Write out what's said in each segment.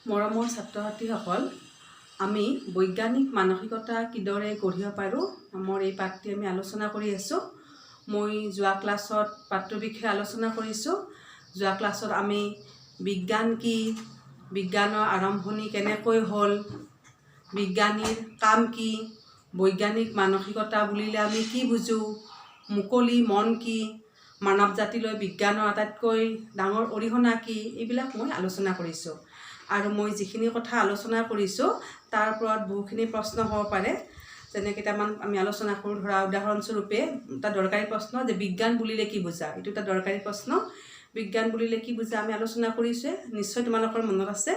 মৰমৰ ছাত্ৰ ছাত্ৰীসকল, আমি বৈজ্ঞানিক মানসিকতা কিদৰে গঢ়িব পাৰোঁ মোৰ এই পাঠটি আমি আলোচনা কৰি আছোঁ। মই যোৱা ক্লাছত পাঠটোৰ বিষয়ে আলোচনা কৰিছোঁ। যোৱা ক্লাছত আমি বিজ্ঞান কি, বিজ্ঞানৰ আৰম্ভণি কেনেকৈ হ'ল, বিজ্ঞানীৰ কাম কি, বৈজ্ঞানিক মানসিকতা বুলিলে আমি কি বুজোঁ, মুকলি মন কি, মানৱ জাতিলৈ বিজ্ঞানৰ আটাইতকৈ ডাঙৰ অৰিহণা কি, এইবিলাক মই আলোচনা কৰিছোঁ। আৰু মই যিখিনি কথা আলোচনা কৰিছোঁ তাৰ ওপৰত বহুখিনি প্ৰশ্ন হ'ব পাৰে। যেনে কেইটামান আমি আলোচনা কৰোঁ। ধৰা উদাহৰণস্বৰূপে এটা দৰকাৰী প্ৰশ্ন যে বিজ্ঞান বুলিলে কি বুজা, এইটো এটা দৰকাৰী প্ৰশ্ন। বিজ্ঞান বুলিলে কি বুজা আমি আলোচনা কৰিছোঁৱে, নিশ্চয় তোমালোকৰ মনত আছে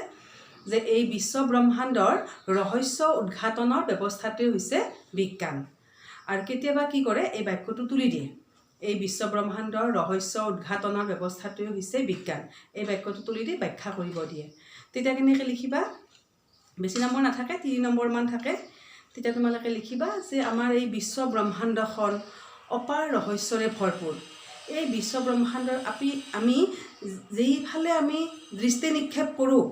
যে এই বিশ্ব ব্ৰহ্মাণ্ডৰ ৰহস্য উদ্ঘাটনৰ ব্যৱস্থাটোৱে হৈছে বিজ্ঞান। আৰু কেতিয়াবা কি কৰে, এই বাক্যটো তুলি দিয়ে, এই বিশ্ব ব্ৰহ্মাণ্ডৰ ৰহস্য উদ্ঘাটনৰ ব্যৱস্থাটোৱে হৈছে বিজ্ঞান। এই বাক্যটো তুলি দি ব্যাখ্যা কৰিব দিয়ে। তেতিয়া কেনেকৈ লিখিবা, বেছি নম্বৰ নাথাকে, 3 নম্বৰমান থাকে। তেতিয়া তোমালোকে লিখিবা যে আমাৰ এই বিশ্ব ব্ৰহ্মাণ্ডখন অপাৰ ৰহস্যৰে ভৰপূৰ। এই বিশ্ব ব্ৰহ্মাণ্ডৰ আমি যেইফালে আমি দৃষ্টি নিক্ষেপ কৰোঁ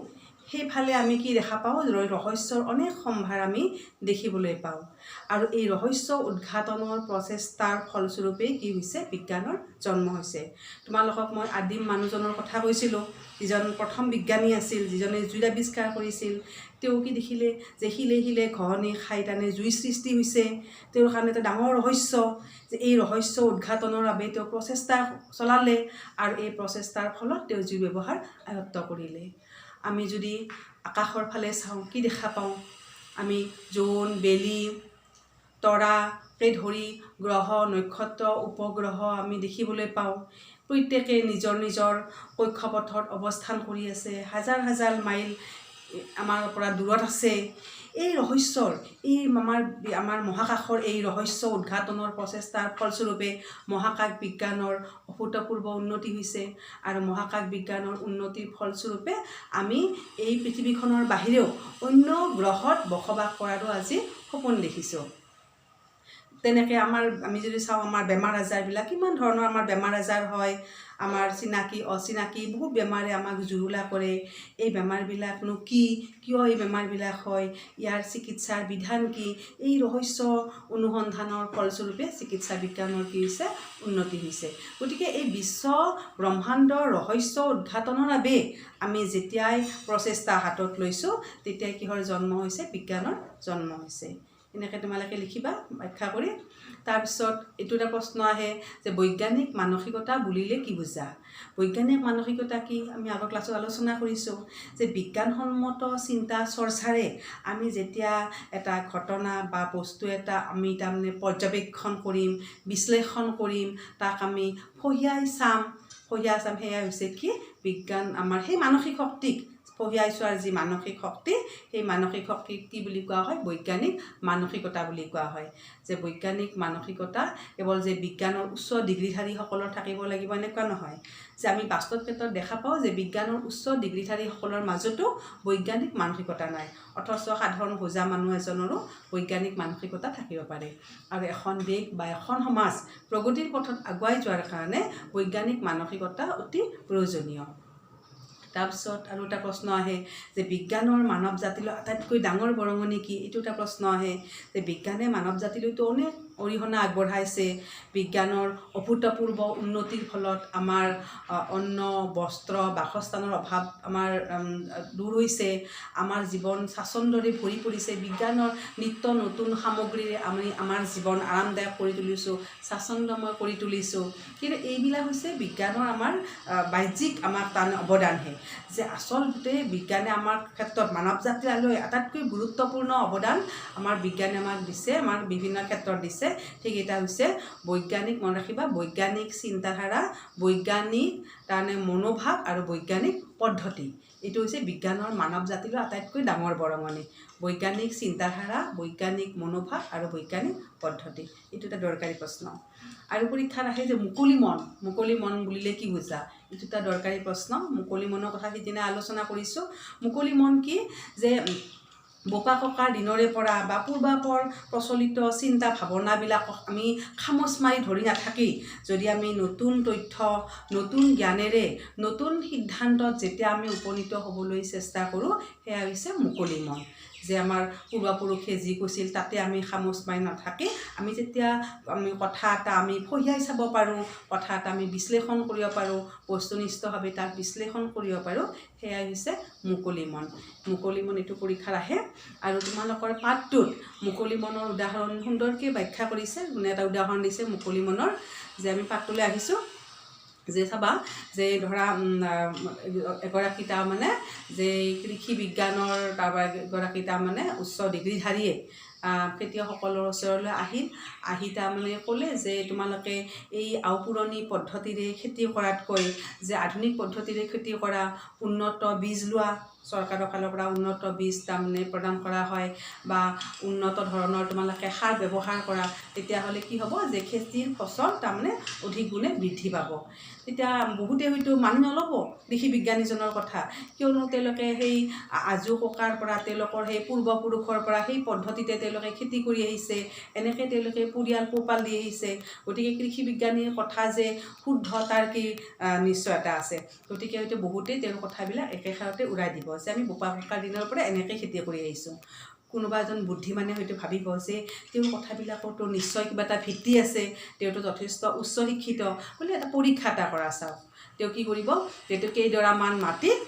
সেইফালে আমি কি দেখা পাওঁ, ৰহস্যৰ অনেক সম্ভাৰ আমি দেখিবলৈ পাওঁ। আৰু এই ৰহস্য উদ্ঘাটনৰ প্ৰচেষ্টাৰ ফলস্বৰূপেই কি হৈছে, বিজ্ঞানৰ জন্ম হৈছে। তোমালোকক মই আদিম মানুহজনৰ কথা কৈছিলোঁ, যিজন প্ৰথম বিজ্ঞানী আছিল, যিজনে জুইৰ আৱিষ্কাৰ কৰিছিল। তেওঁ কি দেখিলে যে শিলে শিলে ঘঁহনি খাই তানে জুই সৃষ্টি হৈছে। তেওঁৰ কাৰণে এটা ডাঙৰ ৰহস্য, যে এই ৰহস্য উদ্ঘাটনৰ বাবে তেওঁ প্ৰচেষ্টা চলালে আৰু এই প্ৰচেষ্টাৰ ফলত তেওঁ জুইৰ ব্যৱহাৰ আয়ত্ত কৰিলে। আমি যদি আকাশৰ ফালে চাওঁ কি দেখা পাওঁ, আমি জোন, বেলি, তৰাকে ধৰি গ্ৰহ, নক্ষত্ৰ, উপগ্ৰহ আমি দেখিবলৈ পাওঁ। প্ৰত্যেকে নিজৰ নিজৰ কক্ষপথত অৱস্থান কৰি আছে, হাজাৰ হাজাৰ মাইল আমাৰ পৰা দূৰত আছে। এই ৰহস্যৰ আমাৰ মহাকাশৰ এই ৰহস্য উদ্ঘাটনৰ প্ৰচেষ্টাৰ ফলস্বৰূপে মহাকাশ বিজ্ঞানৰ অভূতপূৰ্ব উন্নতি হৈছে। আৰু মহাকাশ বিজ্ঞানৰ উন্নতিৰ ফলস্বৰূপে আমি এই পৃথিৱীখনৰ বাহিৰেও অন্য গ্ৰহত বসবাস কৰাৰো আজি সপোন দেখিছোঁ। তেনেকৈ আমি যদি চাওঁ আমাৰ বেমাৰ আজাৰবিলাক, কিমান ধৰণৰ আমাৰ বেমাৰ আজাৰ হয়, আমাৰ চিনাকি অচিনাকি বহুত বেমাৰে আমাক জুৰুলা কৰে। এই বেমাৰবিলাকনো কি, কিয় এই বেমাৰবিলাক হয়, ইয়াৰ চিকিৎসাৰ বিধান কি, এই ৰহস্য অনুসন্ধানৰ ফলস্বৰূপে চিকিৎসা বিজ্ঞানৰ কি হৈছে, উন্নতি হৈছে। গতিকে এই বিশ্ব ব্ৰহ্মাণ্ডৰ ৰহস্য উদ্ঘাটনৰ বাবে আমি যেতিয়াই প্ৰচেষ্টা হাতত লৈছোঁ তেতিয়াই কিহৰ জন্ম হৈছে, বিজ্ঞানৰ জন্ম হৈছে। এনেকৈ তোমালোকে লিখিবা ব্যাখ্যা কৰি। তাৰপিছত এইটো এটা প্ৰশ্ন আহে যে বৈজ্ঞানিক মানসিকতা বুলিলে কি বুজা। বৈজ্ঞানিক মানসিকতা কি আমি আগৰ ক্লাছত আলোচনা কৰিছোঁ, যে বিজ্ঞানসন্মত চিন্তা চৰ্চাৰে আমি যেতিয়া এটা ঘটনা বা বস্তু এটা আমি তাৰমানে পৰ্যবেক্ষণ কৰিম, বিশ্লেষণ কৰিম, তাক আমি ফহিয়াই চাম, সেয়াই হৈছে কি বিজ্ঞান। আমাৰ সেই মানসিক শক্তিক ফহিয়াই চোৱাৰ যি মানসিক শক্তি, সেই মানসিক শক্তিক কি বুলি কোৱা হয়, বৈজ্ঞানিক মানসিকতা বুলি কোৱা হয়। যে বৈজ্ঞানিক মানসিকতা কেৱল যে বিজ্ঞানৰ উচ্চ ডিগ্ৰীধাৰীসকলৰ থাকিব লাগিব এনেকুৱা নহয়। যে আমি বাস্তৱ ক্ষেত্ৰত দেখা পাওঁ যে বিজ্ঞানৰ উচ্চ ডিগ্ৰীধাৰীসকলৰ মাজতো বৈজ্ঞানিক মানসিকতা নাই, অথচ সাধাৰণ হোজা মানুহ এজনৰো বৈজ্ঞানিক মানসিকতা থাকিব পাৰে। আৰু এখন দেশ বা এখন সমাজ প্ৰগতিৰ পথত আগুৱাই যোৱাৰ কাৰণে বৈজ্ঞানিক মানসিকতা অতি প্ৰয়োজনীয়। তাৰপিছত আৰু এটা প্ৰশ্ন আহে যে বিজ্ঞানৰ মানৱ জাতিলৈ আটাইতকৈ ডাঙৰ বৰঙণি কি, এইটো এটা প্ৰশ্ন আহে। যে বিজ্ঞানে মানৱ জাতিলৈতো অনেক অৰিহণা আগবঢ়াইছে। বিজ্ঞানৰ অভূতপূৰ্ব উন্নতিৰ ফলত আমাৰ অন্ন, বস্ত্ৰ, বাসস্থানৰ অভাৱ আমাৰ দূৰ হৈছে। আমাৰ জীৱন স্বাচ্ছন্দ্যৰে ভৰি পৰিছে। বিজ্ঞানৰ নিত্য নতুন সামগ্ৰীৰে আমি আমাৰ জীৱন আৰামদায়ক কৰি তুলিছোঁ, স্বাচ্ছন্দ্যময় কৰি তুলিছোঁ। কিন্তু এইবিলাক হৈছে বিজ্ঞানৰ আমাৰ বাহ্যিক আমাৰ তাৰ অৱদানহে। যে আচলতে বিজ্ঞানে আমাৰ ক্ষেত্ৰত মানৱ জাতিলৈ আটাইতকৈ গুৰুত্বপূৰ্ণ অৱদান আমাৰ বিজ্ঞানে আমাক দিছে, আমাৰ বিভিন্ন ক্ষেত্ৰত দিছে। সেইকেইটা হৈছে বৈজ্ঞানিক, মনত ৰাখিবা, বৈজ্ঞানিক চিন্তাধাৰা, বৈজ্ঞানিক তাৰমানে মনোভাৱ আৰু বৈজ্ঞানিক পদ্ধতি। এইটো হৈছে বিজ্ঞানৰ মানৱ জাতিলৈ আটাইতকৈ ডাঙৰ বৰঙণি। বৈজ্ঞানিক চিন্তাধাৰা, বৈজ্ঞানিক মনোভাৱ আৰু বৈজ্ঞানিক পদ্ধতি। এইটো এটা দৰকাৰী প্ৰশ্ন। আৰু পৰীক্ষাত আহে যে মুকলি মন বুলিলে কি বুজা, এইটো এটা দৰকাৰী প্ৰশ্ন। মুকলি মনৰ কথা সিদিনা আলোচনা কৰিছোঁ। মুকলি মন কি, যে বোপা ককাৰ দিনৰে পৰা বা পূৰ্বাপৰ প্ৰচলিত চিন্তা ভাৱনাবিলাকক আমি খামোচ মাৰি ধৰি নাথাকি যদি আমি নতুন তথ্য নতুন জ্ঞানেৰে নতুন সিদ্ধান্তত যেতিয়া আমি উপনীত হ'বলৈ চেষ্টা কৰোঁ সেয়া হৈছে মুকলি মন যে আমাৰ পূৰ্বপুৰুষে যি কৈছিল তাতে আমি খামোচ মাৰি নাথাকি আমি যেতিয়া আমি কথা এটা আমি ফহিয়াই চাব পাৰোঁ কথা এটা আমি বিশ্লেষণ কৰিব পাৰোঁ বস্তুনিষ্ঠভাৱে তাক বিশ্লেষণ কৰিব পাৰোঁ সেয়াই হৈছে মুকলি মন এইটো পৰীক্ষাত আহে আৰু তোমালোকৰ পাঠটোত মুকলি মনৰ উদাহৰণ সুন্দৰকৈ ব্যাখ্যা কৰিছে এটা উদাহৰণ দিছে মুকলি মনৰ যে আমি পাঠটোলৈ আহিছোঁ যে চাবা যে ধৰা এগৰাকী তাৰমানে যে কৃষি বিজ্ঞানৰ এগৰাকী তাৰমানে উচ্চ ডিগ্ৰীধাৰীয়ে খেতিয়কসকলৰ ওচৰলৈ আহি তাৰমানে ক'লে যে তোমালোকে এই আওপুৰণি পদ্ধতিৰে খেতি কৰাতকৈ যে আধুনিক পদ্ধতিৰে খেতি কৰা উন্নত বীজ লোৱা চৰকাৰৰ ফালৰ পৰা উন্নত বীজ তাৰমানে প্ৰদান কৰা হয় বা উন্নত ধৰণৰ তোমালোকে সাৰ ব্যৱহাৰ কৰা তেতিয়াহ'লে কি হ'ব যে খেতিৰ ফচল তাৰমানে অধিক গুণে বৃদ্ধি পাব তেতিয়া বহুতে হয়তো মানি নল'ব কৃষি বিজ্ঞানীজনৰ কথা কিয়নো তেওঁলোকে সেই আজো ককাৰ পৰা তেওঁলোকৰ সেই পূৰ্বপুৰুষৰ পৰা সেই পদ্ধতিতে তেওঁলোকে খেতি কৰি আহিছে এনেকৈ তেওঁলোকে পৰিয়াল পোহপাল দি আহিছে গতিকে কৃষি বিজ্ঞানীৰ কথা যে শুদ্ধ তাৰ কি নিশ্চয়তা আছে গতিকে হয়তো বহুতেই তেওঁৰ কথাবিলাক একেষাৰতে উৰাই দিব যে আমি বোপা ককাৰ দিনৰ পৰা এনেকৈ খেতি কৰি আহিছোঁ কোনোবা এজন বুদ্ধিমানে হয়তো ভাবিব যে তেওঁৰ কথাবিলাকতো নিশ্চয় কিবা এটা ভিত্তি আছে তেওঁতো যথেষ্ট উচ্চ শিক্ষিত বোলে এটা পৰীক্ষা এটা কৰা চাওক তেওঁ কি কৰিব যিহেতু কেইডৰামান মাটিত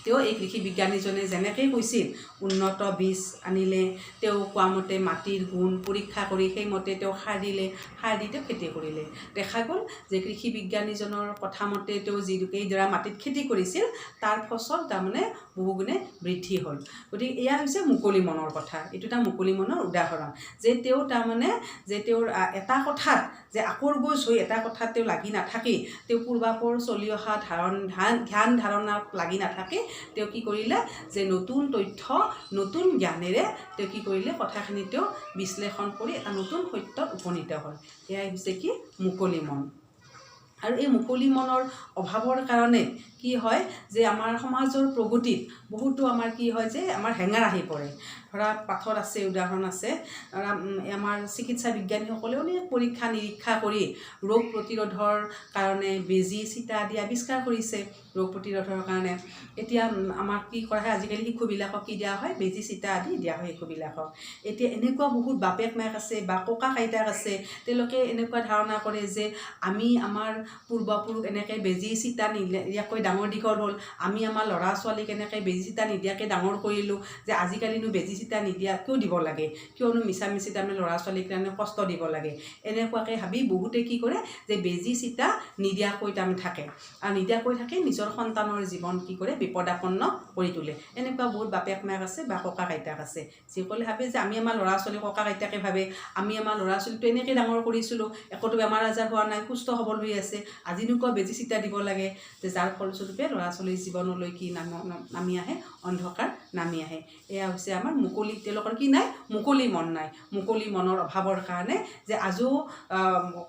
তেওঁ এই কৃষি বিজ্ঞানীজনে যেনেকৈ কৈছিল উন্নত বীজ আনিলে তেওঁ কোৱা মতে মাটিৰ গুণ পৰীক্ষা কৰি সেইমতে তেওঁ সাৰ দি তেওঁ খেতি কৰিলে দেখা গ'ল যে কৃষি বিজ্ঞানীজনৰ কথা মতে তেওঁ কেইডৰা মাটিত খেতি কৰিছিল তাৰ ফচল তাৰমানে বহুগুণে বৃদ্ধি হ'ল গতিকে এয়া হৈছে মুকলি মনৰ কথা এইটো এটা মুকলি মনৰ উদাহৰণ যে তেওঁ তাৰমানে যে তেওঁৰ এটা কথাত যে আকৰগোজ হৈ এটা কথাত তেওঁ লাগি নাথাকি তেওঁ পূৰ্বাপৰ চলি অহা ধ্যান ধাৰণাত লাগি নাথাকি তেওঁ কি কৰিলে যে নতুন তথ্য নতুন জ্ঞানেৰে তেওঁ কি কৰিলে কথাখিনি তেওঁ বিশ্লেষণ কৰি এটা নতুন সত্যত উপনীত হ'ল এয়াই হৈছে কি মুকলি মন আৰু এই মুকলি মনৰ অভাৱৰ কাৰণে কি হয় যে আমাৰ সমাজৰ প্ৰগতিত বহুতো আমাৰ কি হয় যে আমাৰ হেঙাৰ আহি পৰে ধৰা পাঠত আছে উদাহৰণ আছে আমাৰ চিকিৎসা বিজ্ঞানীসকলে অনেক পৰীক্ষা নিৰীক্ষা কৰি ৰোগ প্ৰতিৰোধৰ কাৰণে বেজী চিটা আদি আৱিষ্কাৰ কৰিছে ৰোগ প্ৰতিৰোধৰ কাৰণে এতিয়া আমাক কি কৰা হয় আজিকালি শিশুবিলাকক কি দিয়া হয় বেজী চিটা আদি দিয়া হয় শিশুবিলাকক এতিয়া এনেকুৱা বহুত বাপেক মাক আছে বা ককা আইতাক আছে তেওঁলোকে এনেকুৱা ধাৰণা কৰে যে আমি আমাৰ পূৰ্বপুৰুষ এনেকৈ বেজী চিটা নিদিয়াকৈ ডাঙৰ দীঘল হ'ল আমি আমাৰ ল'ৰা ছোৱালীক এনেকৈ বেজী চিটা নিদিয়াকৈ ডাঙৰ কৰিলোঁ যে আজিকালিনো বেজী চিটা নিদিয়া কিয় দিব লাগে কিয়নো মিছামিছি তাৰমানে ল'ৰা ছোৱালীক কাৰণে কষ্ট দিব লাগে এনেকুৱাকৈ ভাবি বহুতে কি কৰে যে বেজী চিটা নিদিয়াকৈ তাৰমানে থাকে আৰু নিদিয়াকৈ থাকে নিজৰ সন্তানৰ জীৱন কি কৰে বিপদাপন্ন কৰি তোলে এনেকুৱা বহুত বাপেক মাক আছে বা ককা আইতাক আছে যিসকলে ভাবে যে আমি আমাৰ ল'ৰা ছোৱালী ককা আইতাকে ভাবে আমি আমাৰ ল'ৰা ছোৱালীটো এনেকৈ ডাঙৰ কৰিছিলোঁ একোতো বেমাৰ আজাৰ হোৱা নাই সুস্থ সবল হৈ আছে আজিনোকুৱা বেজী চিটা দিব লাগে যে যাৰ ফলস্বৰূপে ল'ৰা ছোৱালীৰ জীৱনলৈ কি নামি আহে অন্ধকাৰ নামি আহে এয়া হৈছে আমাৰ তেওঁলোকৰ কি নাই মুকলি মন নাই মুকলি মনৰ অভাৱৰ কাৰণে যে আজো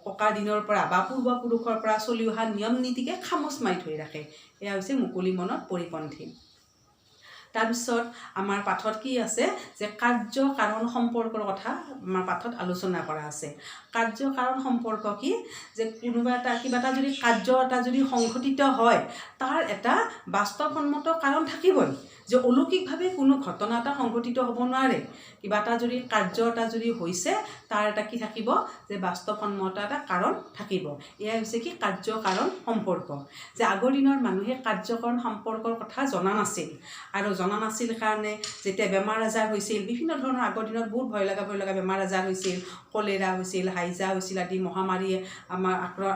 ককাৰ দিনৰ পৰা বা পূৰ্বপুৰুষৰ পৰা চলি অহা নিয়ম নীতিকে খামোচ মাৰি ধৰি ৰাখে এয়া হৈছে মুকলি মনত পৰিপন্থী তাৰপিছত আমাৰ পাঠত কি আছে যে কাৰ্য কাৰণ সম্পৰ্কৰ কথা আমাৰ পাঠত আলোচনা কৰা আছে কাৰ্য কাৰণ সম্পৰ্ক কি যে কোনোবা এটা কিবা এটা যদি কাৰ্য এটা যদি সংঘটিত হয় তাৰ এটা বাস্তৱসন্মত কাৰণ থাকিবই যে অলৌকিকভাৱে কোনো ঘটনা এটা সংঘটিত হ'ব নোৱাৰে কিবা এটা যদি কাৰ্য এটা যদি হৈছে তাৰ এটা কি থাকিব যে বাস্তৱসন্মত এটা কাৰণ থাকিব এয়া হৈছে কি কাৰ্য কাৰণ সম্পৰ্ক যে আগৰ দিনৰ মানুহে কাৰ্যকৰণ সম্পৰ্কৰ কথা জনা নাছিল আৰু জনা নাছিল কাৰণে যেতিয়া বেমাৰ আজাৰ হৈছিল বিভিন্ন ধৰণৰ আগৰ দিনত বহুত ভয় লগা বেমাৰ আজাৰ হৈছিল কলেৰা হৈছিল হাইজা হৈছিল আদি মহামাৰীয়ে আমাৰ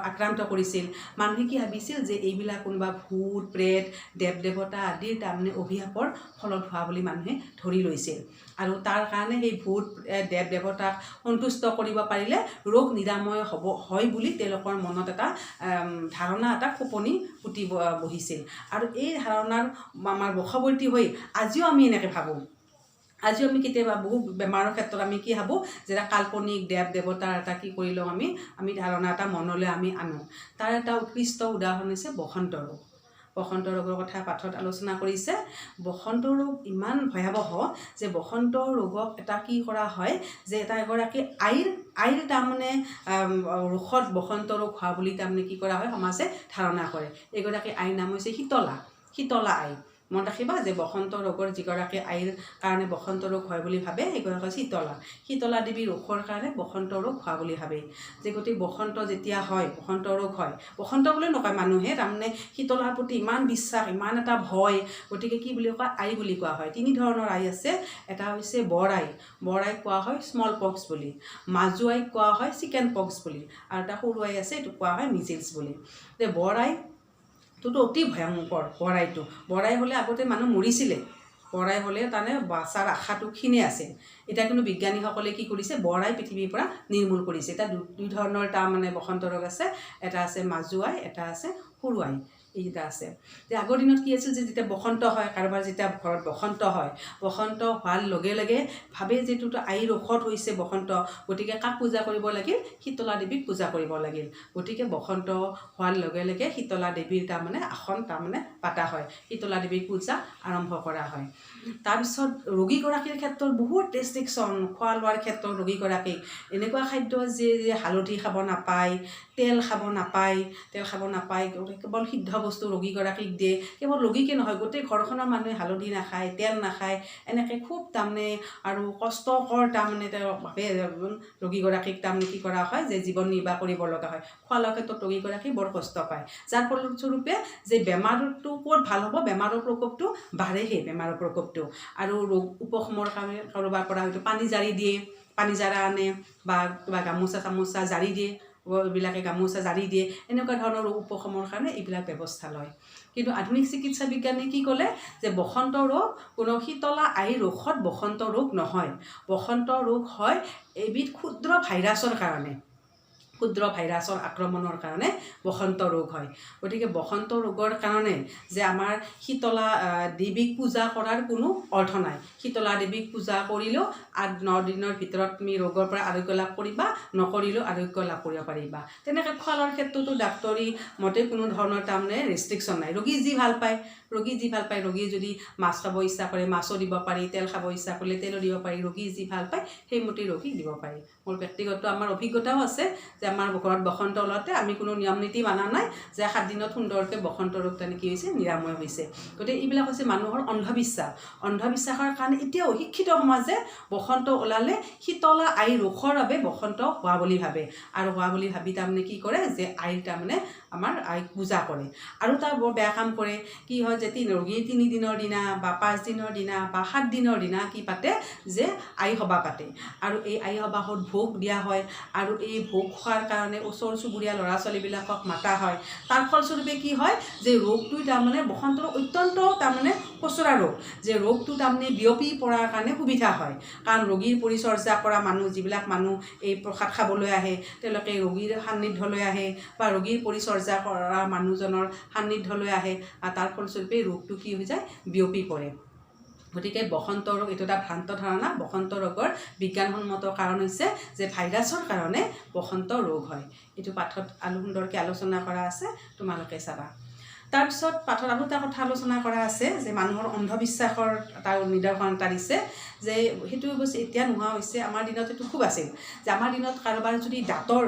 আক্ৰান্ত কৰিছিল মানুহে কি ভাবিছিল যে এইবিলাক কোনোবা ভূত প্ৰেত দেৱ দেৱতা আদিৰ তাৰমানে অভিশাপৰ ফলত হোৱা বুলি মানুহে ধৰি লৈছিল আৰু তাৰ কাৰণে সেই ভূত দেৱ দেৱতাক সন্তুষ্ট কৰিব পাৰিলে ৰোগ নিৰাময় হয় বুলি তেওঁলোকৰ মনত এটা ধাৰণা এটা খোপনি পুতি বহিছিল আৰু এই ধাৰণাৰ আমাৰ বশৱৰ্তী হৈ আজিও আমি এনেকৈ ভাবোঁ আজিও আমি কেতিয়াবা বহু বেমাৰৰ ক্ষেত্ৰত আমি কি ভাবোঁ যে কাল্পনিক দেৱ দেৱতাৰ এটা কি কৰি লওঁ আমি ধাৰণা এটা মনলৈ আমি আনো তাৰ এটা উৎকৃষ্ট উদাহৰণ হৈছে বসন্ত ৰোগ বসন্ত ৰোগৰ কথা পাঠত আলোচনা কৰিছে। বসন্ত ৰোগ ইমান ভয়াৱহ যে বসন্ত ৰোগক এটা কি কৰা হয় যে এটা এগৰাকী আইৰ তাৰমানে ৰোগত বসন্ত ৰোগ হোৱা বুলি তাৰমানে কি কৰা হয় সমাজে ধাৰণা কৰে। এগৰাকী আইৰ নাম হৈছে শীতলা আই। মনত ৰাখিবা যে বসন্ত ৰোগৰ যিগৰাকী আইৰ কাৰণে বসন্ত ৰোগ হয় বুলি ভাবে সেইগৰাকী শীতলা দেৱীৰ ৰোগৰ কাৰণে বসন্ত ৰোগ হোৱা বুলি ভাবে। যে গতিকে বসন্ত যেতিয়া হয় বসন্ত ৰোগ হয়, বসন্ত বুলি নকয় মানুহে, তাৰমানে শীতলাৰ প্ৰতি ইমান বিশ্বাস, ইমান এটা ভয়, গতিকে কি বুলি কোৱা আই বুলি কোৱা হয়। 3 ধৰণৰ আই আছে। এটা হৈছে বৰ আইক কোৱা হয় স্মল পক্স বুলি, মাজু আইক কোৱা হয় চিকেন পক্স বুলি, আৰু এটা সৰু আই আছে এইটো কোৱা হয় মিজিলছ বুলি। যে বৰ আইটোতো অতি ভয়ংকৰ। বৰ আই হ'লে আগতে মানুহ মৰিছিলে, বৰ আই হ'লে তাৰমানে বাচাৰ আশাটো ক্ষীণে আছিল। এতিয়া কিন্তু বিজ্ঞানীসকলে কি কৰিছে বৰ আই পৃথিৱীৰ পৰা নিৰ্মূল কৰিছে। এতিয়া 2 ধৰণৰ তাৰমানে বসন্ত ৰোগ আছে, এটা আছে মাজু আই, এটা আছে সৰু আই, এইকেইটা আছে। যে আগৰ দিনত কি আছিল যে যেতিয়া বসন্ত হয়, কাৰোবাৰ যেতিয়া ঘৰত বসন্ত হয়, বসন্ত হোৱাৰ লগে লগে ভাবে যে এইটোতো আইৰ ঔষধ হৈছে বসন্ত, গতিকে কাক পূজা কৰিব লাগিল? শীতলা দেৱীক পূজা কৰিব লাগিল। গতিকে বসন্ত হোৱাৰ লগে লগে শীতলা দেৱীৰ তাৰমানে আসন তাৰমানে পাতা হয়, শীতলা দেৱীৰ পূজা আৰম্ভ কৰা হয়। তাৰপিছত ৰোগীগৰাকীৰ ক্ষেত্ৰত বহুত ৰেষ্ট্ৰিকশ্যন, খোৱা লোৱাৰ ক্ষেত্ৰত ৰোগীগৰাকীক এনেকুৱা খাদ্য যে হালধি খাব নাপায়, তেল খাব নাপায়, কেৱল সিদ্ধ বস্তু ৰোগীগৰাকীক দিয়ে। কেৱল ৰোগীকে নহয়, গোটেই ঘৰখনৰ মানুহে হালধি নাখায়, তেল নাখায়, এনেকৈ খুব তাৰমানে আৰু কষ্টকৰ তাৰমানে তেওঁ ভাবে ৰোগীগৰাকীক তাৰমানে কি কৰা হয় যে জীৱন নিৰ্বাহ কৰিব লগা হয়। খোৱা লোৱাৰ ক্ষেত্ৰত ৰোগীগৰাকী বৰ কষ্ট পায়, যাৰ ফলস্বৰূপে যে বেমাৰটো ক'ত ভাল হ'ব, বেমাৰৰ প্ৰকোপটো বাঢ়েহে, বেমাৰৰ প্ৰকোপটো। আৰু ৰোগ উপশমৰ কাৰণে কাৰোবাৰ পৰা হয়তো পানী জাৰি দিয়ে, পানী জাৰা আনে, বা কিবা গামোচা জাৰি দিয়ে, এইবিলাকে গামোচা জাৰি দিয়ে, এনেকুৱা ধৰণৰ ৰোগ উপশমৰ কাৰণে এইবিলাক ব্যৱস্থা লয়। কিন্তু আধুনিক চিকিৎসা বিজ্ঞানে কি ক'লে যে বসন্ত ৰোগ কোনো শীতলা আইৰ ৰোগত বসন্ত ৰোগ নহয়। বসন্ত ৰোগ হয় এবিধ ক্ষুদ্ৰ ভাইৰাছৰ কাৰণে, ক্ষুদ্ৰ ভাইৰাছৰ আক্ৰমণৰ কাৰণে বসন্ত ৰোগ হয়। গতিকে বসন্ত ৰোগৰ কাৰণে যে আমাৰ শীতলা দেৱীক পূজা কৰাৰ কোনো অৰ্থ নাই। শীতলা দেৱীক পূজা কৰিলেও 8-9 দিনৰ ভিতৰত তুমি ৰোগৰ পৰা আৰোগ্য লাভ কৰিবা, নকৰিলেও আৰোগ্য লাভ কৰিব পাৰিবা। তেনেকৈ খোৱা লোৱাৰ ক্ষেত্ৰতো ডাক্তৰী মতে কোনো ধৰণৰ তাৰমানে ৰেষ্ট্ৰিকশ্যন নাই। ৰোগী যি ভাল পায়, ৰোগীয়ে যদি মাছ খাব ইচ্ছা কৰে মাছো দিব পাৰি, তেল খাব ইচ্ছা কৰিলে তেলো দিব পাৰি, ৰোগী যি ভাল পায় সেইমতে ৰোগীক দিব পাৰি। মোৰ ব্যক্তিগত আমাৰ অভিজ্ঞতাও আছে যে আমাৰ ঘৰত বসন্ত ওলাওঁতে আমি কোনো নিয়ম নীতি মানা নাই যে 7 দিনত সুন্দৰকৈ বসন্ত ৰোগ তেনেকৈ কি হৈছে নিৰাময় হৈছে। গতিকে এইবিলাক হৈছে মানুহৰ অন্ধবিশ্বাসৰ কাৰণে এতিয়াও শিক্ষিত সমাজে বসন্ত ওলালে শীতলা আইৰ ৰোগৰ বাবে বসন্ত হোৱা বুলি ভাবে, আৰু হোৱা বুলি ভাবি তাৰমানে কি কৰে যে আইৰ তাৰমানে আমাৰ আইক পূজা কৰে। আৰু তাৰ বৰ বেয়া কাম কৰে, কি হয় যে ৰোগীৰ 3 দিনৰ দিনা বা 5 দিনৰ দিনা বা 7 দিনৰ দিনা কি পাতে যে আই সভা পাতে, আৰু এই আই সভাত ভোগ দিয়া হয়, আৰু এই ভোগ খোৱাৰ কাৰণে ওচৰ চুবুৰীয়া ল'ৰা ছোৱালীবিলাকক মাতা হয়। তাৰ ফলস্বৰূপে কি হয় যে ৰোগটো তাৰমানে বসন্ত ৰোগ অত্যন্ত তাৰমানে খুচুৰা ৰোগ, যে ৰোগটো তাৰমানে বিয়পি পৰাৰ কাৰণে সুবিধা হয়। কাৰণ ৰোগীৰ পৰিচৰ্যা কৰা মানুহ, যিবিলাক মানুহ এই প্ৰসাদ খাবলৈ আহে তেওঁলোকে ৰোগীৰ সান্নিধ্যলৈ আহে বা ৰোগীৰ পৰিচৰ্যা কৰা মানুহজনৰ সান্নিধ্যলৈ আহে, আৰু তাৰ ফলস্বৰূপে ৰোগটো কি হৈ যায় বিয়পি পৰে। গতিকে বসন্ত ৰোগ এইটো এটা ভ্ৰান্ত ধাৰণা। বসন্ত ৰোগৰ বিজ্ঞানসন্মত কাৰণ হৈছে যে ভাইৰাছৰ কাৰণে বসন্ত ৰোগ হয়। এইটো পাঠত সুন্দৰকৈ আলোচনা কৰা আছে, তোমালোকে চাবা। তাৰপিছত পাঠত আৰু এটা কথা আলোচনা কৰা আছে যে মানুহৰ অন্ধবিশ্বাসৰ এটা নিদৰ্শন এটা দিছে, যে সেইটো অৱশ্যে এতিয়া নোহোৱা হৈছে, আমাৰ দিনত এইটো খুব আছিল। যে আমাৰ দিনত কাৰোবাৰ যদি দাঁতৰ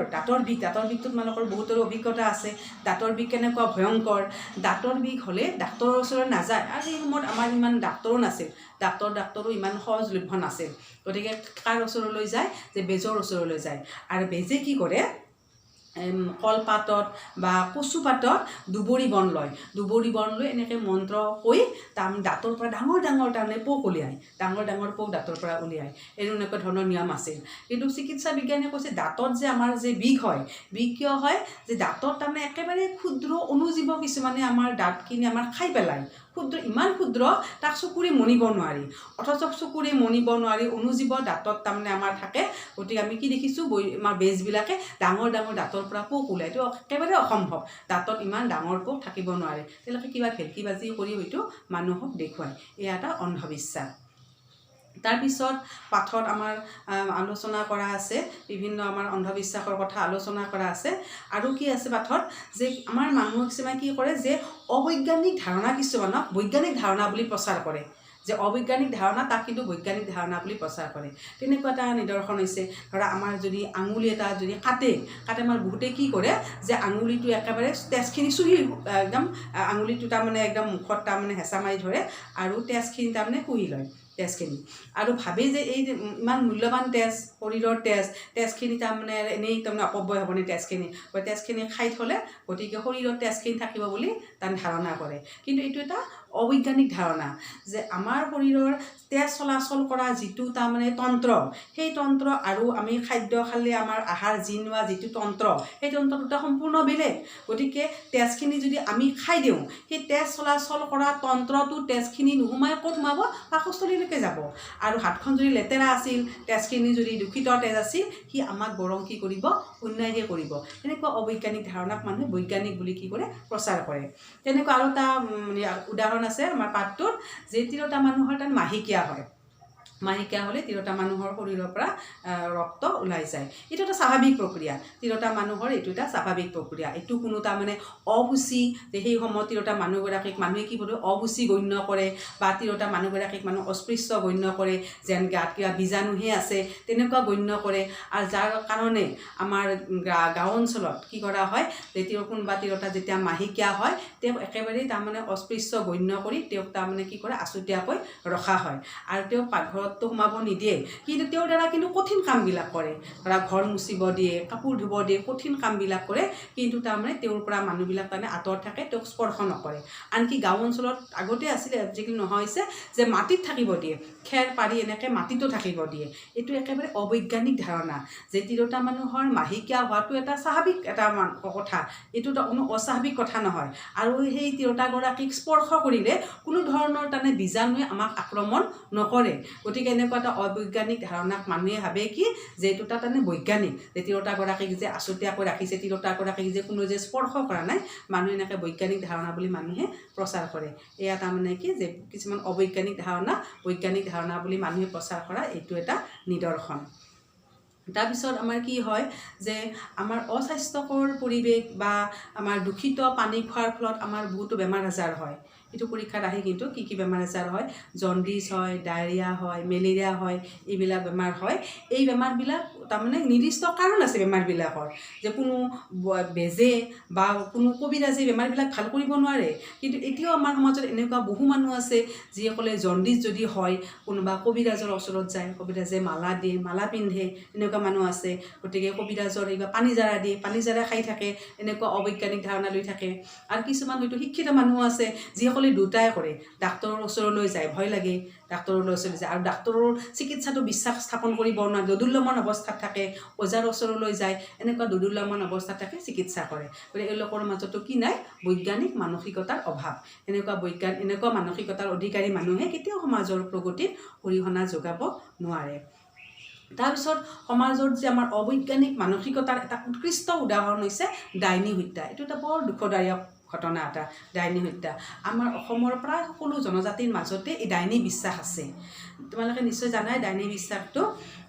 বিষটো তোমালোকৰ বহুতৰো অভিজ্ঞতা আছে। দাঁতৰ বিষ কেনেকুৱা ভয়ংকৰ, দাঁতৰ বিষ হ'লে ডাক্তৰৰ ওচৰত নাযায়, আৰু সেই সময়ত আমাৰ ইমান ডাক্তৰো নাছিল, ডাক্তৰো ইমান সহজলভ্য নাছিল। গতিকে কাৰ ওচৰলৈ যায় যে বেজৰ ওচৰলৈ যায়, আৰু বেজে কি কৰে কলপাতত বা কচু পাতত দুবৰি বন লয়, এনেকৈ মন্ত্ৰ কৈ দাঁতৰ পৰা ডাঙৰ তাৰমানে পোক উলিয়ায়, ডাঙৰ পোক দাঁতৰ পৰা উলিয়ায়। এনেকুৱা ধৰণৰ নিয়ম আছিল। কিন্তু চিকিৎসা বিজ্ঞানে কৈছে দাঁতত যে আমাৰ যে বিষ হয়, বিষ কিয় হয় যে দাঁতত তাৰমানে একেবাৰে ক্ষুদ্ৰ অনুজীৱ কিছুমানে আমাৰ দাঁতখিনি আমাৰ খাই পেলায়। ইমান ক্ষুদ্ৰ তাক চকুৰে মনিব নোৱাৰি, অথচ চকুৰে মনিব নোৱাৰি অনুজীৱ দাঁতত তাৰমানে আমাৰ থাকে। গতিকে আমি কি দেখিছোঁ আমাৰ বেজবিলাকে ডাঙৰ দাঁতৰ পৰা পোক ওলায়, এইটো একেবাৰে অসম্ভৱ। দাঁতত ইমান ডাঙৰ পোক থাকিব নোৱাৰে, তেওঁলোকে কিবা ভেলকিবাজি কৰি হয়তো মানুহক দেখুৱায়। এয়া এটা অন্ধবিশ্বাস। তাৰপিছত পাঠত আমাৰ আলোচনা কৰা আছে বিভিন্ন আমাৰ অন্ধবিশ্বাসৰ কথা আলোচনা কৰা আছে আৰু কি আছে পাঠত যে আমাৰ মানুহ কিছুমান কি কৰে যে অবৈজ্ঞানিক ধাৰণা কিছুমানক বৈজ্ঞানিক ধাৰণা বুলি প্ৰচাৰ কৰে যে অবৈজ্ঞানিক ধাৰণা তাক কিন্তু বৈজ্ঞানিক ধাৰণা বুলি প্ৰচাৰ কৰে তেনেকুৱা এটা নিদৰ্শন হৈছে ধৰা আমাৰ যদি আঙুলি এটা যদি কাটে আমাৰ বহুতে কি কৰে যে আঙুলিটো একেবাৰে তেজখিনি চুহি একদম আঙুলিটো তাৰমানে একদম মুখত তাৰমানে হেঁচা মাৰি ধৰে আৰু তেজখিনি তাৰমানে শুহি লয় তেজখিনি আৰু ভাবে যে এই ইমান মূল্যৱান তেজ শৰীৰৰ তেজখিনি তাৰমানে এনেই তাৰমানে অপব্যয় হ'বনে তেজখিনি খাই থ'লে গতিকে শৰীৰৰ তেজখিনি থাকিব বুলি তাৰ ধাৰণা কৰে কিন্তু এইটো এটা অবৈজ্ঞানিক ধাৰণা যে আমাৰ শৰীৰৰ তেজ চলাচল কৰা যিটো তাৰমানে তন্ত্ৰ সেই তন্ত্ৰ আৰু আমি খাদ্য খালে আমাৰ আহাৰ জিনোৱা যিটো তন্ত্ৰ সেই তন্ত্ৰটো সম্পূৰ্ণ বেলেগ গতিকে তেজখিনি যদি আমি খাই দিওঁ সেই তেজ চলাচল কৰা তন্ত্ৰটো তেজখিনি নোসোমাই ক'ত সোমাব পাকস্থলীলৈকে যাব আৰু হাতখন যদি লেতেৰা আছিল তেজখিনি যদি দূষিত তেজ আছিল সি আমাক বৰং কি কৰিব অন্যায়হে কৰিব এনেকুৱা অবৈজ্ঞানিক ধাৰণাক মানুহে বৈজ্ঞানিক বুলি কি কৰে প্ৰচাৰ কৰে তেনেকুৱা আৰু এটা উদাহৰণ আছে আমাৰ পাঠটোত যে তিৰোতা মানুহৰ তাত মাহেকীয়া হয় মাহেকীয়া হ'লে তিৰোতা মানুহৰ শৰীৰৰ পৰা ৰক্ত ওলাই যায় এইটো এটা স্বাভাৱিক প্ৰক্ৰিয়া তিৰোতা মানুহৰ এইটো এটা স্বাভাৱিক প্ৰক্ৰিয়া এইটো কোনো তাৰমানে অসুচি যে সেই সময়ত তিৰোতা মানুহগৰাকীক মানুহে কি বোলে অসুচি গণ্য কৰে বা তিৰোতা মানুহগৰাকীক মানুহ অস্পৃশ্য গণ্য কৰে যেন গাত কিবা বীজাণুহে আছে তেনেকুৱা গণ্য কৰে আৰু যাৰ কাৰণে আমাৰ গাঁও অঞ্চলত কি কৰা হয় যে কোনোবা তিৰোতা যেতিয়া মাহেকীয়া হয় তেওঁক একেবাৰেই তাৰমানে অস্পৃশ্য গণ্য কৰি তেওঁক তাৰমানে কি কৰে আছুতীয়াকৈ ৰখা হয় আৰু তেওঁক পাকঘৰত সোমাব নিদিয়ে কিন্তু তেওঁৰ দ্বাৰা কিন্তু কঠিন কামবিলাক কৰে ধৰা ঘৰ মুচিব দিয়ে কাপোৰ ধুব দিয়ে কঠিন কামবিলাক কৰে কিন্তু তাৰমানে তেওঁৰ পৰা মানুহবিলাক তাৰমানে আঁতৰত থাকে তেওঁক স্পৰ্শ নকৰে আনকি গাঁও অঞ্চলত আগতে আছিলে আজিকালি নহয় হৈছে যে মাটিত থাকিব দিয়ে খেৰ পাৰি এনেকৈ মাটিতো থাকিব দিয়ে এইটো একেবাৰে অবৈজ্ঞানিক ধাৰণা যে তিৰোতা মানুহৰ মাহেকীয়া হোৱাটো এটা স্বাভাৱিক এটা কথা এইটো কোনো অস্বাভাৱিক কথা নহয় আৰু সেই তিৰোতাগৰাকীক স্পৰ্শ কৰিলে কোনো ধৰণৰ তাৰমানে বীজাণুৱে আমাক আক্ৰমণ নকৰে গতিকে এনেকুৱা এটা অবৈজ্ঞানিক ধাৰণাক মানুহে ভাবে কি যে এইটো এটা তাৰমানে বৈজ্ঞানিক যে তিৰোতাগৰাকীক যে আছুতীয়াকৈ ৰাখিছে তিৰোতাগৰাকীক যে কোনো যে স্পৰ্শ কৰা নাই মানুহে এনেকৈ বৈজ্ঞানিক ধাৰণা বুলি মানুহে প্ৰচাৰ কৰে এয়া তাৰমানে কি যে কিছুমান অবৈজ্ঞানিক ধাৰণা বৈজ্ঞানিক ধাৰণা বুলি মানুহে প্ৰচাৰ কৰা এইটো এটা নিদৰ্শন তাৰপিছত আমাৰ কি হয় যে আমাৰ অস্বাস্থ্যকৰ পৰিৱেশ বা আমাৰ দূষিত পানী খোৱাৰ ফলত আমাৰ বহুতো বেমাৰ আজাৰ হয় এইটো পৰীক্ষাত আহে কিন্তু কি বেমাৰ আজাৰ হয় জণ্ডিছ হয় ডায়েৰিয়া হয় মেলেৰিয়া হয় এইবিলাক বেমাৰ হয় এই বেমাৰবিলাক তাৰমানে নিৰ্দিষ্ট কাৰণ আছে বেমাৰবিলাকৰ যে কোনো বেজে বা কোনো কবিৰাজে বেমাৰবিলাক ভাল কৰিব নোৱাৰে কিন্তু এতিয়াও আমাৰ সমাজত এনেকুৱা বহু মানুহ আছে যিসকলে জণ্ডিছ যদি হয় কোনোবা কবিৰাজৰ ওচৰত যায় কবিৰাজে মালা দিয়ে মালা পিন্ধে এনেকুৱা মানুহ আছে গতিকে কবিৰাজৰ কিবা পানীজাৰা দিয়ে পানীজাৰা খাই থাকে এনেকুৱা অবৈজ্ঞানিক ধাৰণা লৈ থাকে আৰু কিছুমান হয়তো শিক্ষিত মানুহ আছে যিসকলে দুটাই কৰে ডাক্তৰৰ ওচৰলৈ যায় ভয় লাগে ডাক্তৰৰ ওচৰলৈ যায় আৰু ডাক্তৰৰ চিকিৎসাটো বিশ্বাস স্থাপন কৰিব নোৱাৰে দোদুল্যমান অৱস্থাত থাকে ওজাৰ ওচৰলৈ যায় এনেকুৱা দোদুল্যমান অৱস্থাত থাকে চিকিৎসা কৰে গতিকে এওঁলোকৰ মাজতো কি নাই বৈজ্ঞানিক মানসিকতাৰ অভাৱ এনেকুৱা মানসিকতাৰ অধিকাৰী মানুহে কেতিয়াও সমাজৰ প্ৰগতিত অৰিহণা যোগাব নোৱাৰে তাৰপিছত সমাজত যে আমাৰ অবৈজ্ঞানিক মানসিকতাৰ এটা উৎকৃষ্ট উদাহৰণ হৈছে ডাইনী হত্যা এইটো এটা বৰ দুখদায়ক ঘটনা এটা ডাইনী হত্যা আমাৰ অসমৰ প্ৰায় সকলো জনজাতিৰ মাজতে এই ডাইনী বিশ্বাস আছে তোমালোকে নিশ্চয় জানাই ডাইনী বিশ্বাসটো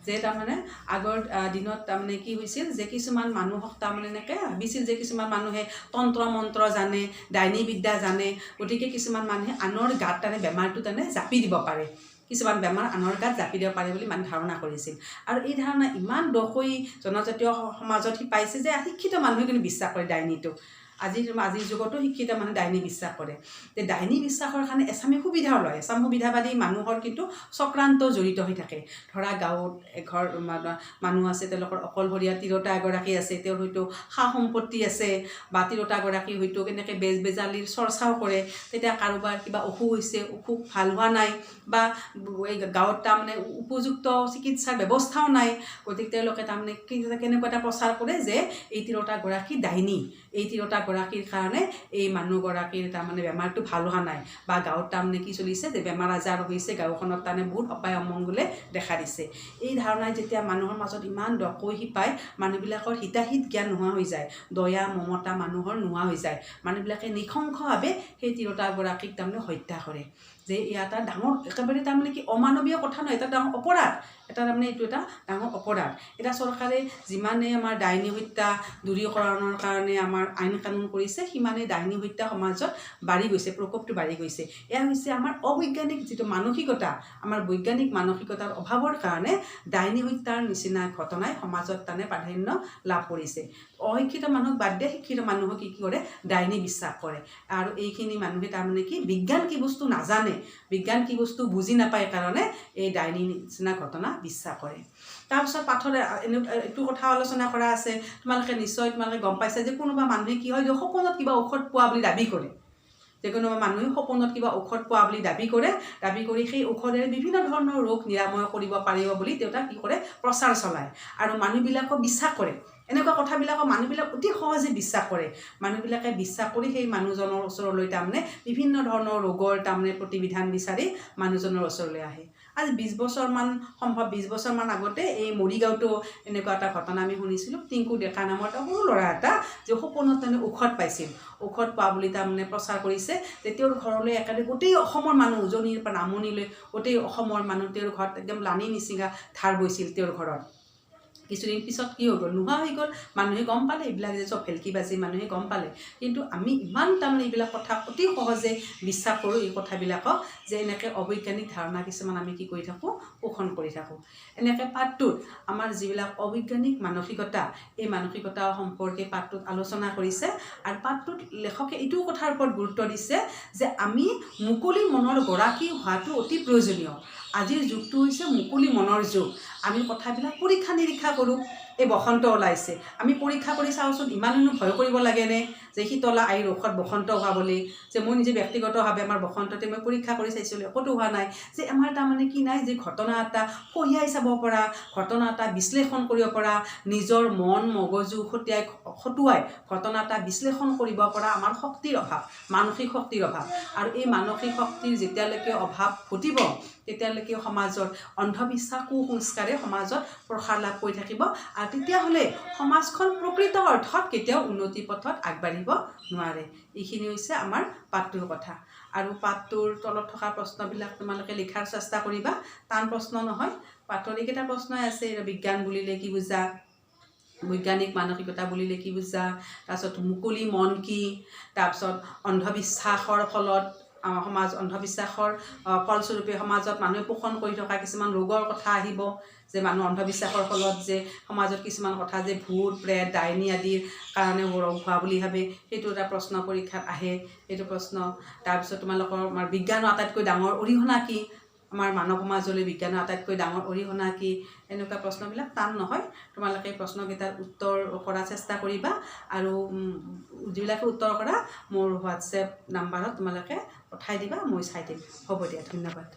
যে তাৰমানে আগৰ দিনত তাৰমানে কি হৈছিল যে কিছুমান মানুহক তাৰমানে এনেকৈ ভাবিছিল যে কিছুমান মানুহে তন্ত্ৰ মন্ত্ৰ জানে ডাইনী বিদ্যা জানে গতিকে কিছুমান মানুহে আনৰ গাত তাৰমানে বেমাৰটো তাৰমানে জাপি দিব পাৰে কিছুমান বেমাৰ আনৰ গাত জাপি দিব পাৰে বুলি মানুহে ধাৰণা কৰিছিল আৰু এই ধাৰণা ইমান দকৈ জনজাতীয় সমাজত পাইছে যে শিক্ষিত মানুহে কিন্তু বিশ্বাস কৰে ডাইনীটো আজিৰ যুগতো শিক্ষিত মানুহে ডাইনী বিশ্বাস কৰে যে ডাইনী বিশ্বাসৰ কাৰণে এচামে সুবিধাও লয় এচাম সুবিধাবাদী মানুহৰ কিন্তু চক্ৰান্ত জড়িত হৈ থাকে ধৰা গাঁৱত এঘৰ মানুহ আছে তেওঁলোকৰ অকলশৰীয়া তিৰোতা এগৰাকী আছে তেওঁৰ হয়তো সা সম্পত্তি আছে বা তিৰোতাগৰাকী হয়তো কেনেকৈ বেজালিৰ চৰ্চাও কৰে তেতিয়া কাৰোবাৰ কিবা অসুখ হৈছে অসুখ ভাল হোৱা নাই বা এই গাঁৱত তাৰমানে উপযুক্ত চিকিৎসাৰ ব্যৱস্থাও নাই গতিকে তেওঁলোকে তাৰমানে কেনেকুৱা এটা প্ৰচাৰ কৰে যে এই তিৰোতাগৰাকী ডাইনী এই তিৰোতাগৰাকীৰ কাৰণে এই মানুহগৰাকীৰ তাৰমানে বেমাৰটো ভাল হোৱা নাই বা গাঁৱত তাৰমানে কি চলিছে যে বেমাৰ আজাৰ হৈছে গাঁওখনত তাৰমানে বহুত অপায় অমংগলে দেখা দিছে এই ধাৰণাই যেতিয়া মানুহৰ মাজত ইমান দকৈ শিপায় মানুহবিলাকৰ হিতাহিত জ্ঞান নোহোৱা হৈ যায় দয়া মমতা মানুহৰ নোহোৱা হৈ যায় মানুহবিলাকে নিশংসভাৱে সেই তিৰোতাগৰাকীক তাৰমানে হত্যা কৰে যে এটা ডাঙৰ একেবাৰে তাৰমানে কি অমানৱীয় কথা নহয়, এটা ডাঙৰ অপৰাধ, এটা তাৰমানে এইটো এটা ডাঙৰ অপৰাধ। এটা চৰকাৰে যিমানে আমাৰ ডাইনী হত্যা দূৰীকৰণৰ কাৰণে আমাৰ আইন কানুন কৰিছে, সিমানে ডাইনী হত্যা সমাজত বাঢ়ি গৈছে, প্ৰকোপটো বাঢ়ি গৈছে। এয়া হৈছে আমাৰ অবৈজ্ঞানিক যিটো মানসিকতা, আমাৰ বৈজ্ঞানিক মানসিকতাৰ অভাৱৰ কাৰণে ডাইনী হত্যাৰ নিচিনা ঘটনাই সমাজত তাৰমানে প্ৰাধান্য লাভ কৰিছে। অশিক্ষিত মানুহক বাদ দিয়ে শিক্ষিত মানুহক কি কৰে, ডাইনী বিশ্বাস কৰে। আৰু এইখিনি মানুহে তাৰমানে কি বিজ্ঞান কি বস্তু নাজানে, বিজ্ঞান কি বস্তু বুজি নাপায় কাৰণে এই ডাইনী নিচিনা ঘটনা বিশ্বাস কৰে। তাৰপিছত পাঠত এইটো কথা আলোচনা কৰা আছে, তোমালোকে নিশ্চয় গম পাইছা যে কোনোবা মানুহে কি হয়, যে সপোনত কিবা ঔষধ পোৱা বুলি দাবী কৰে, যে কোনোবা মানুহে সপোনত কিবা ঔষধ পোৱা বুলি দাবী কৰি সেই ঔষধেৰে বিভিন্ন ধৰণৰ ৰোগ নিৰাময় কৰিব পাৰিব বুলি তেওঁতা কি কৰে, প্ৰচাৰ চলায়। আৰু মানুহবিলাকক বিশ্বাস কৰে, এনেকুৱা কথাবিলাকক মানুহবিলাক অতি সহজে বিশ্বাস কৰে। মানুহবিলাকে বিশ্বাস কৰি সেই মানুহজনৰ ওচৰলৈ তাৰমানে বিভিন্ন ধৰণৰ ৰোগৰ তাৰমানে প্ৰতিবিধান বিচাৰি মানুহজনৰ ওচৰলৈ আহে। আজি 20 বছৰমান সম্ভৱ 20 বছৰমান আগতে এই মৰিগাঁৱতো এনেকুৱা এটা ঘটনা আমি শুনিছিলোঁ। টিংকু ডেকা নামৰ এটা সৰু ল'ৰা এটা যে সপোনত তাৰমানে ঔষধ পাইছিল, ঔষধ পোৱা বুলি তাৰমানে প্ৰচাৰ কৰিছে, যে তেওঁৰ ঘৰলৈ একেবাৰে গোটেই অসমৰ মানুহ, উজনিৰ পৰা নামনিলৈ গোটেই অসমৰ মানুহ তেওঁৰ ঘৰত একদম লানি নিচিঙা ধাৰ বৈছিল তেওঁৰ ঘৰত। কিছুদিন পিছত কি হৈ গ'ল, নোহোৱা হৈ গ'ল। মানুহে গম পালে, এইবিলাক যে চব ভেলকিবাজি, মানুহে গম পালে। কিন্তু আমি ইমান তাৰমানে এইবিলাক কথা অতি সহজে বিশ্বাস কৰোঁ, এই কথাবিলাকক, যে এনেকৈ অবৈজ্ঞানিক ধাৰণা কিছুমান আমি কি কৰি থাকোঁ, পোষণ কৰি থাকোঁ। এনেকৈ পাঠটোত আমাৰ যিবিলাক অবৈজ্ঞানিক মানসিকতা, এই মানসিকতা সম্পৰ্কে পাঠটোত আলোচনা কৰিছে। আৰু পাঠটোত লেখকে এইটো কথাৰ ওপৰত গুৰুত্ব দিছে যে আমি মুকলি মনৰ গৰাকী হোৱাটো অতি প্ৰয়োজনীয়। আজিৰ যুগটো হৈছে মুকলি মনৰ যুগ। আমি কথাবিলাক পৰীক্ষা নিৰীক্ষা কৰোঁ। এই বসন্ত ওলাইছে, আমি পৰীক্ষা কৰি চাওঁচোন, ইমানো ভয় কৰিব লাগেনে যে শীতলা আইৰ ঔষধ বসন্ত হোৱা বুলি। যে মই নিজে ব্যক্তিগতভাৱে আমাৰ বসন্ততে মই পৰীক্ষা কৰি চাইছিলোঁ, একোতো হোৱা নাই। যে আমাৰ তাৰমানে কি নাই, যে ঘটনা এটা কঢ়িয়াই চাব পৰা, ঘটনা এটা বিশ্লেষণ কৰিব পৰা, নিজৰ মন মগজু খটুৱাই ঘটনা এটা বিশ্লেষণ কৰিব পৰা আমাৰ শক্তিৰ অভাৱ, মানসিক শক্তিৰ অভাৱ। আৰু এই মানসিক শক্তিৰ যেতিয়ালৈকে অভাৱ ঘটিব, তেতিয়ালৈকে সমাজত অন্ধবিশ্বাস কুসংস্কাৰে সমাজত প্ৰসাৰ লাভ কৰি থাকিব। আৰু তেতিয়াহ'লে সমাজখন প্ৰকৃত অৰ্থত কেতিয়াও উন্নতি পথত আগবাঢ়িব নোৱাৰে। এইখিনি হৈছে আমাৰ পাঠটোৰ কথা। আৰু পাঠটোৰ তলত থকা প্ৰশ্নবিলাক তোমালোকে লিখাৰ চেষ্টা কৰিবা, টান প্ৰশ্ন নহয়। পাঠৰ এইকেইটা প্ৰশ্নই আছে, বিজ্ঞান বুলিলে কি বুজা, বৈজ্ঞানিক মানসিকতা বুলিলে কি বুজা, তাৰপিছত মুকলি মন কি, তাৰপিছত অন্ধবিশ্বাসৰ ফলত অন্ধবিশ্বাসৰ ফলস্বৰূপে সমাজত মানুহে পোষণ কৰি থকা কিছুমান ৰোগৰ কথা আহিব, যে মানুহ অন্ধবিশ্বাসৰ ফলত যে সমাজত কিছুমান কথা যে ভূত প্ৰেত ডাইনী আদিৰ কাৰণে ৰোগ হোৱা বুলি ভাবে, সেইটো এটা প্ৰশ্ন পৰীক্ষাত আহে, সেইটো প্ৰশ্ন। তাৰপিছত তোমালোকৰ আমাৰ বিজ্ঞানৰ আটাইতকৈ ডাঙৰ অৰিহণা কি, আমাৰ মানৱ সমাজলৈ বিজ্ঞানৰ আটাইতকৈ ডাঙৰ অৰিহণা কি, এনেকুৱা প্ৰশ্নবিলাক টান নহয়। তোমালোকে এই প্ৰশ্নকেইটাৰ উত্তৰ কৰাৰ চেষ্টা কৰিবা। আৰু যিবিলাকে উত্তৰ কৰা মোৰ হোৱাটছএপ নাম্বাৰত তোমালোকে পঠাই দিবা, মই চাই দিম। হ'ব দিয়া, ধন্যবাদ।